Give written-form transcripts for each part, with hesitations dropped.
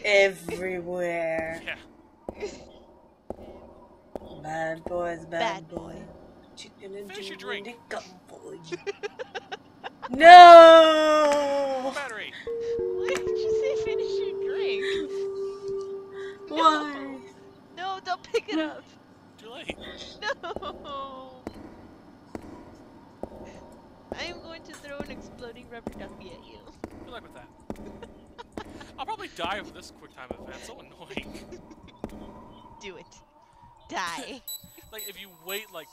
everywhere. Yeah. Bad boys, bad boy. Chicken and Finish your drink. boy. No! Battery. Why did you say finish your drink? Why? No, don't pick it up. Too late. No. I am going to throw an exploding rubber ducky at you. Good luck with that. I'll probably die over this quick time event. So annoying. Do it. Die. Like if you wait like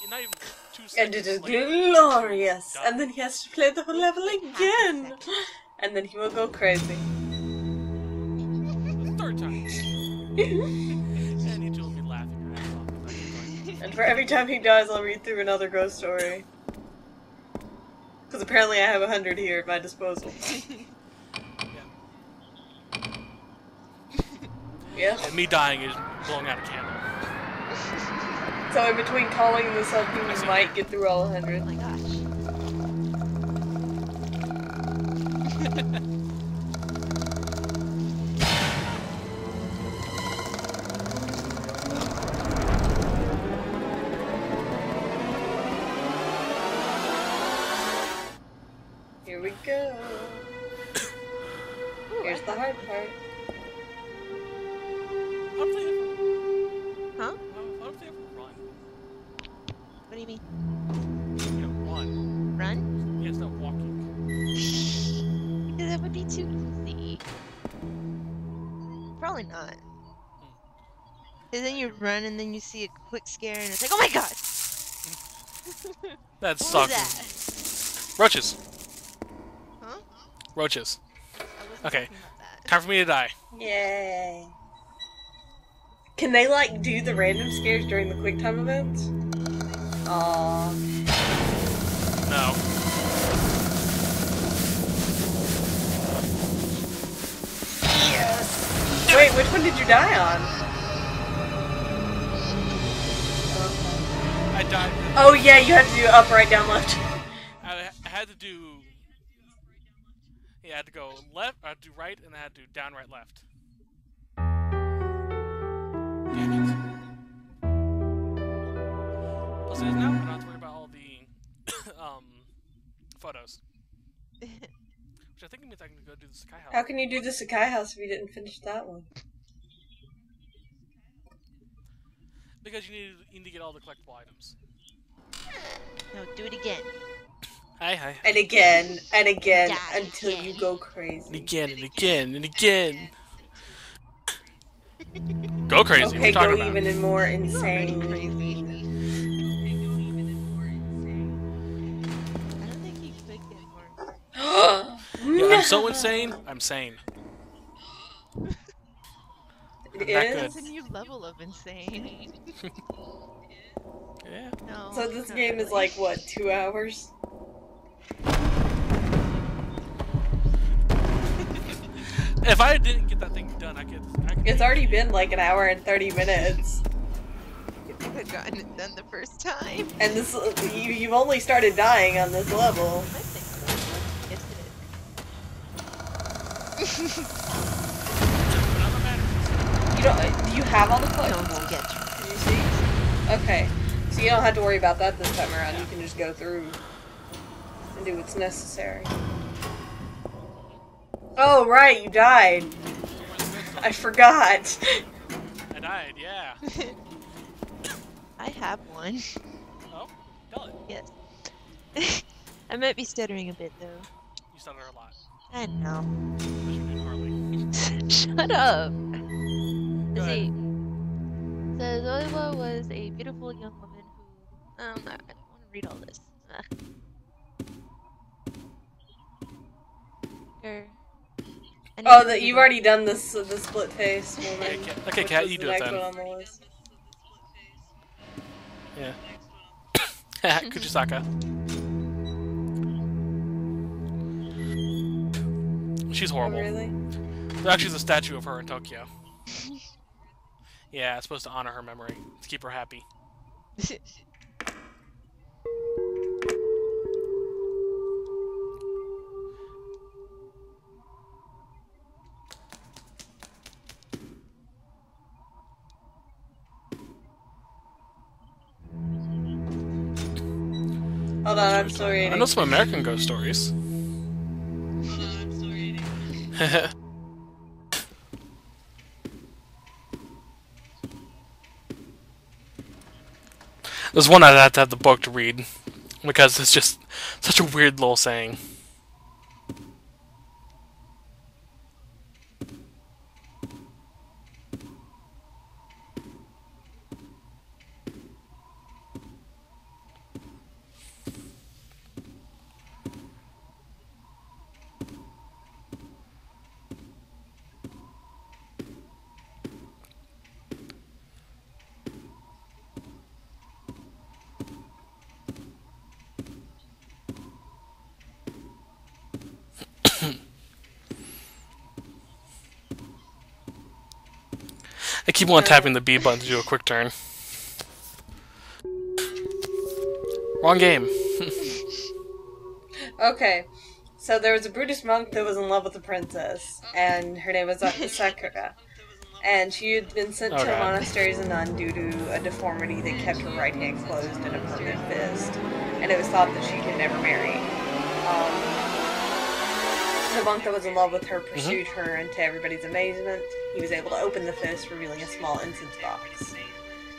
not even 2 seconds. And it is like, glorious. die. And then he has to play the whole level again. And then he will go crazy. The 3rd time. And you two will be laughing your ass off. And for every time he dies, I'll read through another ghost story. Because apparently I have 100 here at my disposal. Yeah. And me dying is blowing out a candle. So in between calling this up, we might get through all 100. Oh my gosh. Here we go. Here's the hard part. How do they ever, Huh? how do they ever run? What do you mean? You know, run. Run? Yeah, it's not walking. Because that would be too easy. Probably not. Because then you run and then you see a quick scare and it's like, oh my god! That What sucks. was that? Roaches. Huh? Roaches. I wasn't Okay. talking about that. Time for me to die. Yay. Can they, like, do the random scares during the QuickTime events? Aww. No. Yes! Wait, which one did you die on? I died. Oh yeah, you had to do up, right, down, left. I had to do. Yeah, I had to go left, I had to do right, and I had to do down, right, left. Damn it. Plus, it is now I don't have to worry about all the photos. Which I think means I can go do the Sky House. How can you do the Sakai House if you didn't finish that one? Because you need to get all the collectible items. No, do it again. Hi. And again, Die until again. you go crazy. And again, and again, and again. Go crazy. What Okay, you go talking about? even and more You're already insane. crazy. I don't think you could get more. Yeah, I'm so insane. I'm sane. It that is? That's a new level of insane. Yeah. No. So this not game is really. like, what, 2 hours? If I didn't get that thing done, I could It's already been like an hour and 30 minutes. You could have gotten it done the first time. And this, you've only started dying on this level. I think so. Yes, You don't, do you have all the it is. No one collectibles? will get you. Can you see? Okay. So you don't have to worry about that this time around. You can just go through and do what's necessary. Oh, right, you died. I forgot. I died, yeah. I have one. Oh, tell it. Yes. I might be stuttering a bit though. You stutter a lot. I know. Unless you're doing Harley. Shut up. Go Let's ahead. see. So Zoiwa was a beautiful young woman who I don't want to read all this. Oh, that you've already done this, the split face woman. Okay, which Kat, was you the do it next then. one on the list. Yeah. Kuchisaka. She's Oh, horrible. really? There's actually a statue of her in Tokyo. Yeah, it's supposed to honor her memory, to keep her happy. Hold on, I'm still reading. I know some American ghost stories. There's one I'd have to have the book to read, because it's just such a weird little saying. I keep on tapping the B button to do a quick turn. Wrong game. Okay, so there was a Buddhist monk that was in love with a princess, and her name was Sakura. And she had been sent to a monastery as a nun due to a deformity that kept her right hand closed in a permanent fist. And it was thought that she could never marry. The monk that was in love with her pursued her, and to everybody's amazement, he was able to open the fist, revealing a small incense box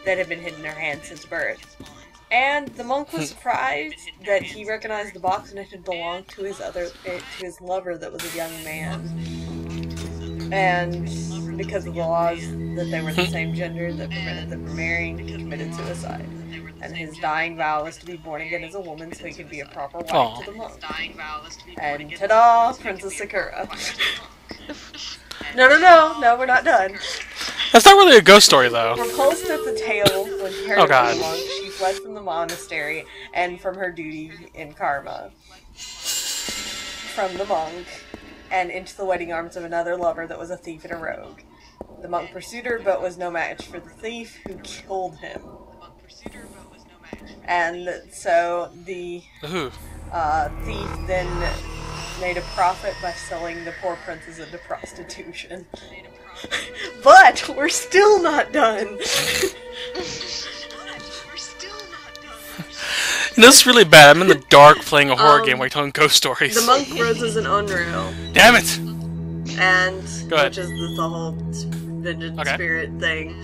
that had been hidden in her hand since birth. And the monk was surprised that he recognized the box and it had belonged to his lover that was a young man. And because of the laws that they were the same gender that prevented them from marrying, he committed suicide. And his dying vow was to be born again as a woman so he could be a proper wife to the monk. And ta-da! Princess Sakura. No, we're not done. That's not really a ghost story, though. Repulsed at the tale when she heard from the monk, she fled from the monastery and from her duty in karma. From the monk, and into the waiting arms of another lover that was a thief and a rogue. The monk pursued her, but was no match for the thief, who killed him. And so the thief then made a profit by selling the poor princess into prostitution. But we're still not done. This is really bad. I'm in the dark playing a horror game while you're telling ghost stories. The monk roses an unreal. Damn it! And which is the whole vengeance spirit thing.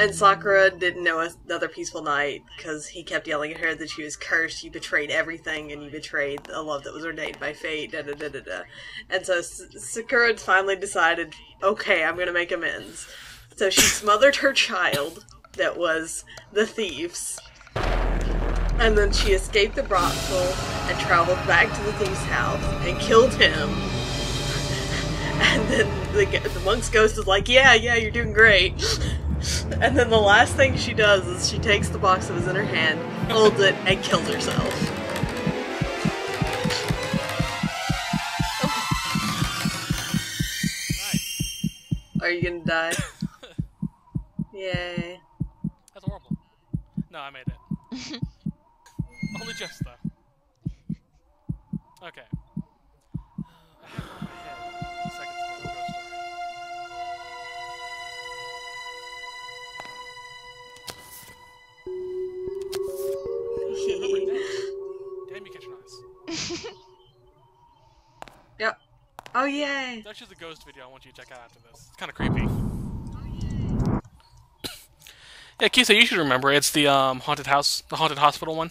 And Sakura didn't know another peaceful night because he kept yelling at her that she was cursed, you betrayed everything, and you betrayed a love that was ordained by fate, da-da-da-da-da. And so Sakura finally decided, okay, I'm gonna make amends. So she smothered her child, that was the thief's, and then she escaped the brothel and traveled back to the thief's house and killed him. And then the monk's ghost is like, yeah, you're doing great. And then the last thing she does is she takes the box that was in her hand, holds it, and kills herself. Nice. Are you gonna die? Yay. That's horrible. No, I made it. Only just, though. Okay. I have one in my head. 2 seconds ago, ghost story. Damn you, Katrinonus. Yep. Oh, yay! It's actually the ghost video I want you to check out after this. It's kind of creepy. Yeah, Kisei, you should remember. It's the haunted house, the haunted hospital one.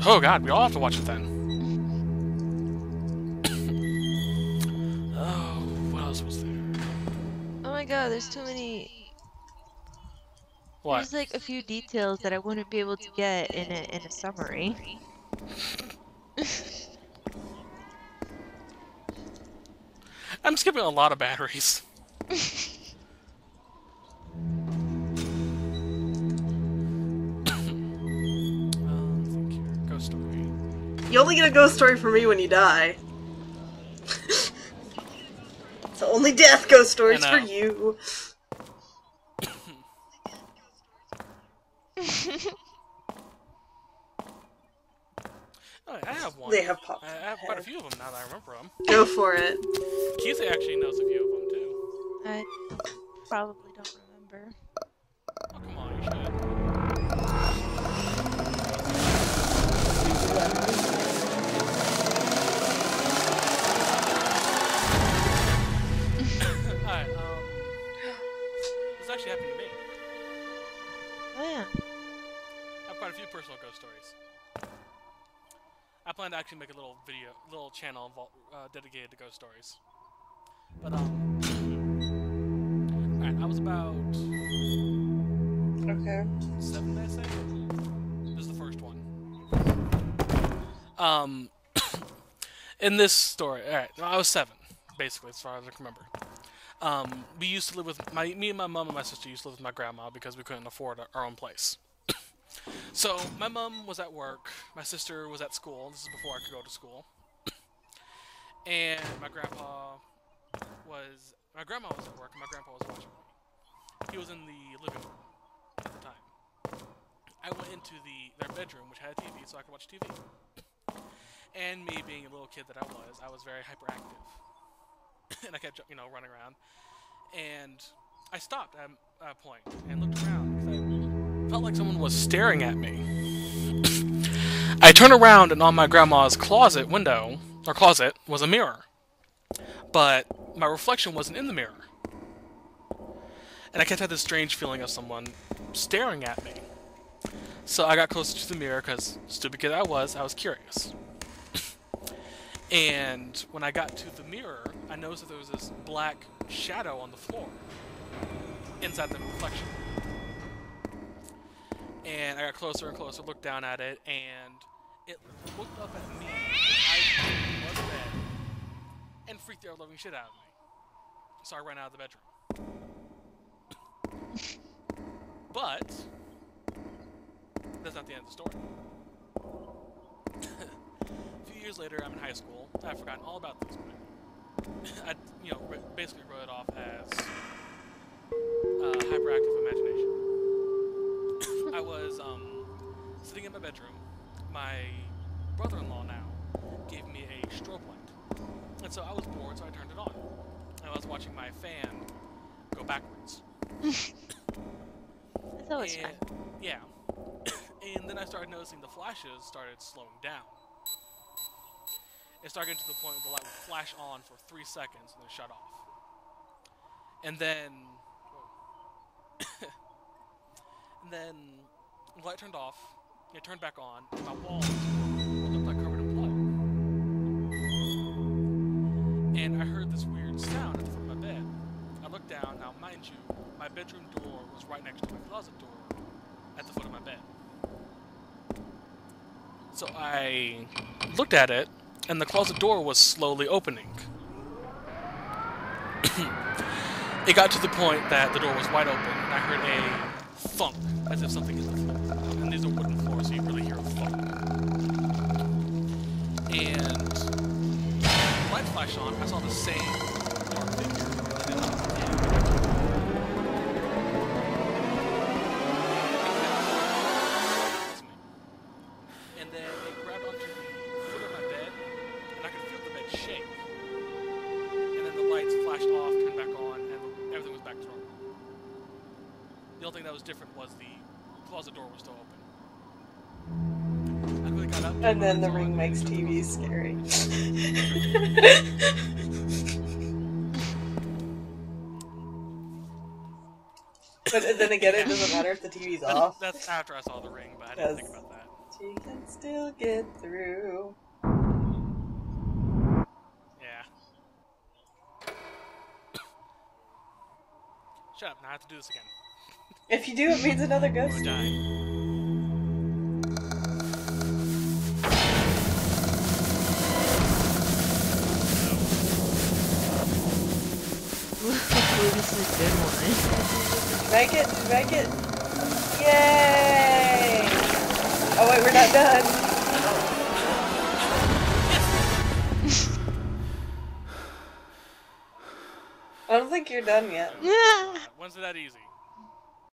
Oh god, we all have to watch it then. Oh, what else was there? Oh my god, there's too many. What? There's like a few details that I wouldn't be able to get in a summary. I'm skipping a lot of batteries. Ghost story. You only get a ghost story from me when you die. So only death ghost stories for you. Oh, I have one. They have popped. I have quite a few of them now that I remember them. Go for it. Kisei actually knows a few of them too. I probably don't remember. Oh, come on, you should. I plan to actually make a little channel dedicated to ghost stories. But alright, I was about Okay. 7, I say. This is the first one. In this story, alright, I was 7, basically, as far as I can remember. We used to live with me and my mom and my sister used to live with my grandma because we couldn't afford our own place. So my mom was at work, my sister was at school. This is before I could go to school, and my grandma was at work, and my grandpa was watching me. He was in the living room at the time. I went into their bedroom, which had a TV, so I could watch TV. And me being a little kid that I was very hyperactive, and I kept running around. And I stopped at a point and looked around because I felt like someone was staring at me. I turned around and on my grandma's closet was a mirror. But my reflection wasn't in the mirror. And I kept having this strange feeling of someone staring at me. So I got closer to the mirror because, stupid kid I was curious. And when I got to the mirror, I noticed that there was this black shadow on the floor inside the reflection. And I got closer and closer, looked down at it, and it looked up at me as I was in bed and freaked the living shit out of me. So I ran out of the bedroom. But that's not the end of the story. A few years later, I'm in high school. I've forgotten all about this. I, basically wrote it off as hyperactive imagination. I was sitting in my bedroom. My brother-in-law now gave me a strobe light, and so I was bored, so I turned it on. And I was watching my fan go backwards. That's always fun. Yeah. And then I started noticing the flashes started slowing down. It started getting to the point where the light would flash on for 3 seconds and then shut off. And then the light turned off, it turned back on, and my walls looked like covered in blood. And I heard this weird sound at the foot of my bed. I looked down. Now, mind you, my bedroom door was right next to my closet door at the foot of my bed. So I looked at it, and the closet door was slowly opening. It got to the point that the door was wide open, and I heard a thunk, as if something hit the floor. And these are wooden floors, so you really hear a thunk. And the light flashed on, I saw the same dark figure. And then it grabbed onto the foot of my bed, and I could feel the bed shake. And then the lights flashed off, turned back on, and everything was back to normal. The only thing that was different was the closet door was still open. I really got up. And then the ring makes TV scary. But then again, it doesn't matter if the TV's off. That's after I saw the ring, but I didn't think about that. She can still get through. Yeah. Shut up, now I have to do this again. If you do, it means another ghost. I'm gonna die. This is a good one. Make it! Yay! Oh wait, we're not done. I don't think you're done yet. Yeah. When's it that easy?